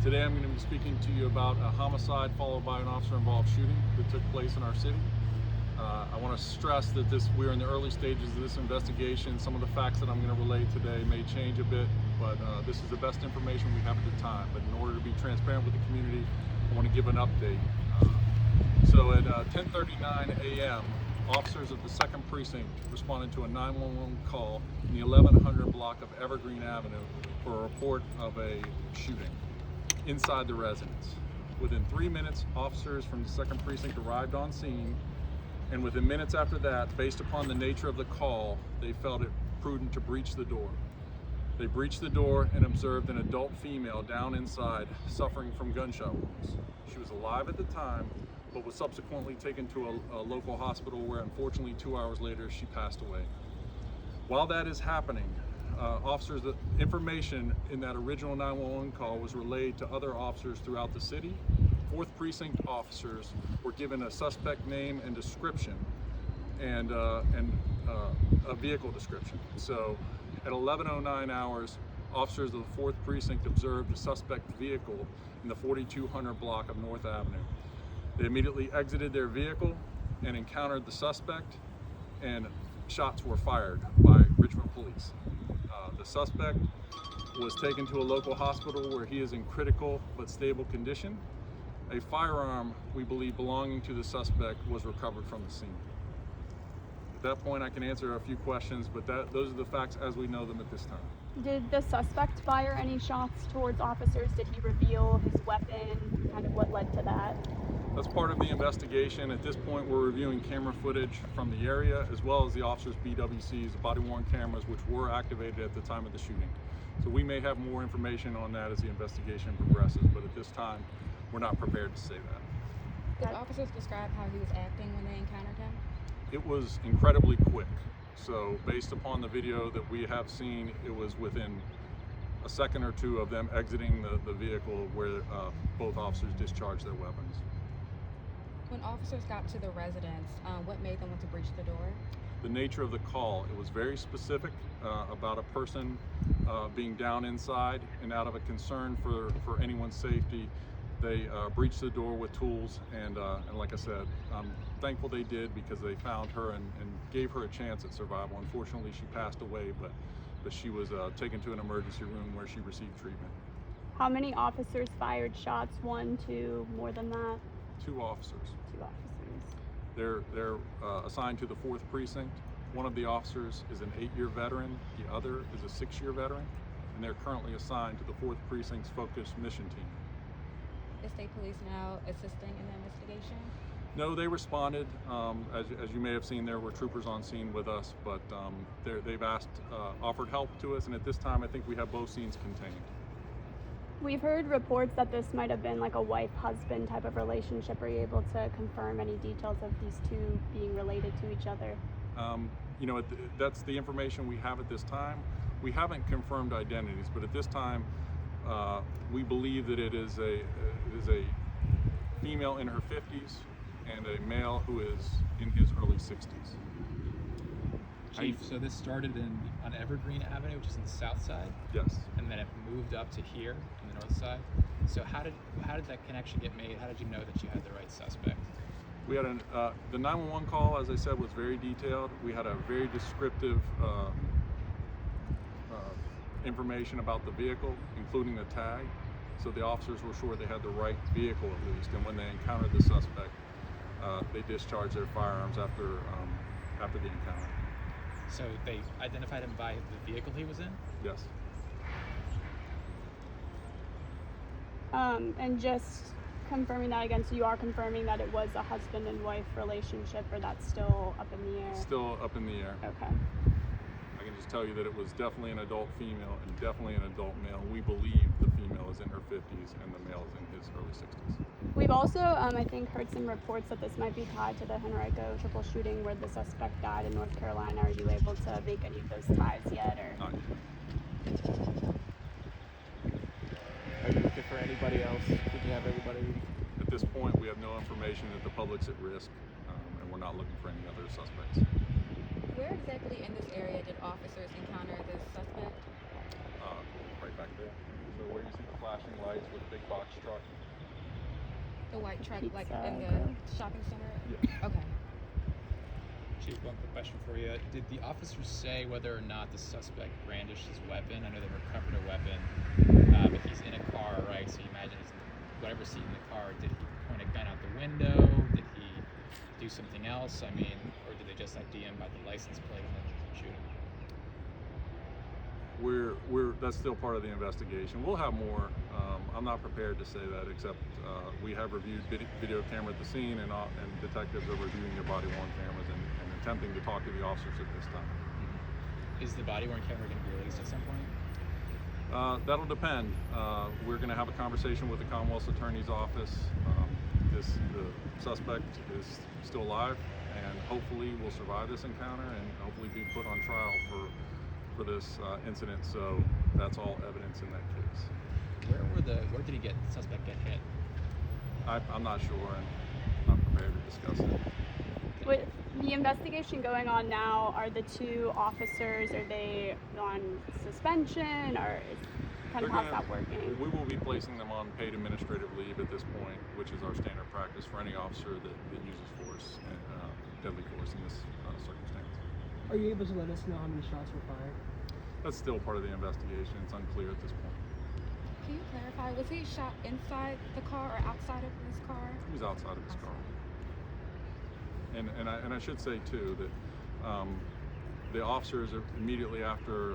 Today I'm going to be speaking to you about a homicide followed by an officer-involved shooting that took place in our city. I want to stress that we're in the early stages of this investigation. Some of the facts that I'm going to relay today may change a bit, but this is the best information we have at the time. But in order to be transparent with the community, I want to give an update. So at 10:39 a.m., officers of the 2nd Precinct responded to a 911 call in the 1100 block of Evergreen Avenue for a report of a shooting inside the residence. Within 3 minutes, officers from the 2nd Precinct arrived on scene, and within minutes after that, based upon the nature of the call, they felt it prudent to breach the door. They breached the door and observed an adult female down inside, suffering from gunshot wounds. She was alive at the time, but was subsequently taken to a local hospital where unfortunately 2 hours later she passed away. While that is happening, officers, the information in that original 911 call was relayed to other officers throughout the city. 4th Precinct officers were given a suspect name and description and a vehicle description. So at 11:09 hours, officers of the 4th Precinct observed a suspect vehicle in the 4200 block of North Avenue. They immediately exited their vehicle and encountered the suspect, and shots were fired by Richmond police. The suspect was taken to a local hospital where he is in critical but stable condition. A firearm, we believe belonging to the suspect, was recovered from the scene. At that point, I can answer a few questions, but those are the facts as we know them at this time. Did the suspect fire any shots towards officers? Did he reveal his weapon? Kind of what led to that? That's part of the investigation. At this point, we're reviewing camera footage from the area, as well as the officers' BWCs, body-worn cameras, which were activated at the time of the shooting. So we may have more information on that as the investigation progresses, but at this time, we're not prepared to say that. Did officers describe how he was acting when they encountered him? It was incredibly quick. So based upon the video that we have seen, it was within a second or two of them exiting the vehicle where both officers discharged their weapons. When officers got to the residence, what made them want to breach the door? The nature of the call, it was very specific about a person being down inside, and out of a concern for anyone's safety, they breached the door with tools, and like I said, I'm thankful they did because they found her and gave her a chance at survival. Unfortunately, she passed away, but she was taken to an emergency room where she received treatment. How many officers fired shots? 1, 2, more than that? 2 officers. 2 officers. They're assigned to the 4th Precinct. One of the officers is an 8-year veteran, the other is a 6-year veteran, and they're currently assigned to the 4th Precinct's focused mission team. Is state police now assisting in the investigation? No, they responded. As you may have seen, there were troopers on scene with us, but they've offered help to us, and at this time I think we have both scenes contained. We've heard reports that this might have been like a wife-husband type of relationship. Are you able to confirm any details of these two being related to each other? That's the information we have at this time. We haven't confirmed identities, but at this time we believe that it is a female in her 50s and a male who is in his early 60s. Chief, so this started on Evergreen Avenue, which is in the south side? Yes. And then it moved up to here on the north side. So how did that connection get made? How did you know that you had the right suspect? We had the 911 call, as I said, was very detailed. We had a very descriptive information about the vehicle, including the tag. So the officers were sure they had the right vehicle at least. And when they encountered the suspect, they discharged their firearms after the encounter. So they identified him by the vehicle he was in? Yes. And just confirming that again, so you are confirming that it was a husband and wife relationship, or that's still up in the air? Still up in the air. Okay. I can just tell you that it was definitely an adult female and definitely an adult male. We believe the female is in her 50s and the male is in his early 60s. We've also, I think, heard some reports that this might be tied to the Henrico triple shooting where the suspect died in North Carolina. Are you able to make any of those ties yet? Or? Not yet. Are you looking for anybody else? Did you have everybody? At this point, we have no information that the public's at risk, and we're not looking for any other suspects. Where exactly in this area did officers encounter this suspect? Right back there. So where you see the flashing lights with the big box truck. The white truck, like Pizza in the Grove. shopping center? Yeah. Okay. Chief, one quick question for you. Did the officers say whether or not the suspect brandished his weapon? I know they recovered a weapon, but he's in a car, right? So you imagine he's in whatever seat in the car. Did he point a gun out the window? Did he do something else? I mean, or did they just ID him by the license plate and then shoot him? That's still part of the investigation. We'll have more. I'm not prepared to say that, except we have reviewed video camera at the scene, and detectives are reviewing their body-worn cameras and attempting to talk to the officers at this time. Is the body-worn camera going to be released at some point? That'll depend. We're going to have a conversation with the Commonwealth's Attorney's Office. The suspect is still alive, and hopefully will survive this encounter, and hopefully be put on trial for this incident. So that's all evidence in that case. Where did the suspect get hit? I'm not sure, and not prepared to discuss it. With the investigation going on now, are the two officers, are they on suspension, or is kind of how's that working? We will be placing them on paid administrative leave at this point, which is our standard practice for any officer that uses force and deadly force in this circumstance. Are you able to let us know how many shots were fired? That's still part of the investigation. It's unclear at this point. Can you clarify, was he shot inside the car or outside of his car? He was outside of his car. And I should say too that the officers immediately after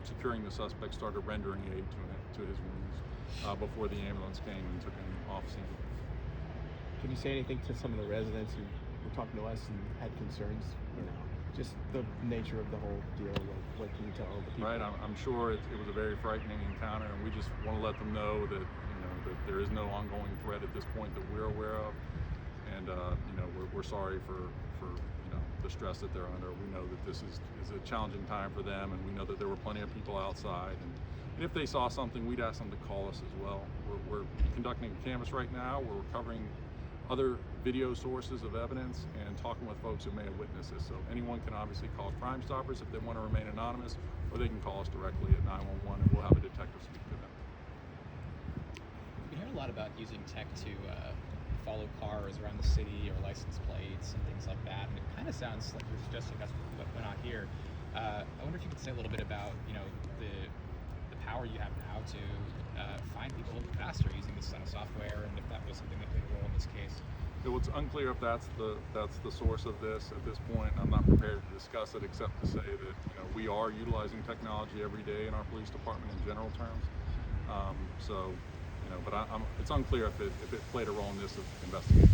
securing the suspect started rendering aid to his wounds before the ambulance came and took him off scene. Can you say anything to some of the residents who were talking to us and had concerns? You know, just the nature of the whole deal. What can you tell the people? Right. I'm sure it was a very frightening encounter, and we just want to let them know that that there is no ongoing threat at this point that we're aware of, and we're sorry for the stress that they're under. We know that this is a challenging time for them, and we know that there were plenty of people outside, and if they saw something, we'd ask them to call us as well. We're conducting a canvass right now. We're recovering other video sources of evidence and talking with folks who may have witnessed this. So anyone can obviously call Crime Stoppers if they want to remain anonymous, or they can call us directly at 911, and we'll have a detective speak to them. We hear a lot about using tech to follow cars around the city or license plates and things like that, and it kind of sounds like you're suggesting that's what went on here. I wonder if you could say a little bit about the power you have now to find people a little faster using this kind of software, and if that was something that played a role in this case. It's unclear if that's the source of this at this point. I'm not prepared to discuss it, except to say that we are utilizing technology every day in our police department in general terms. But it's unclear if it played a role in this investigation.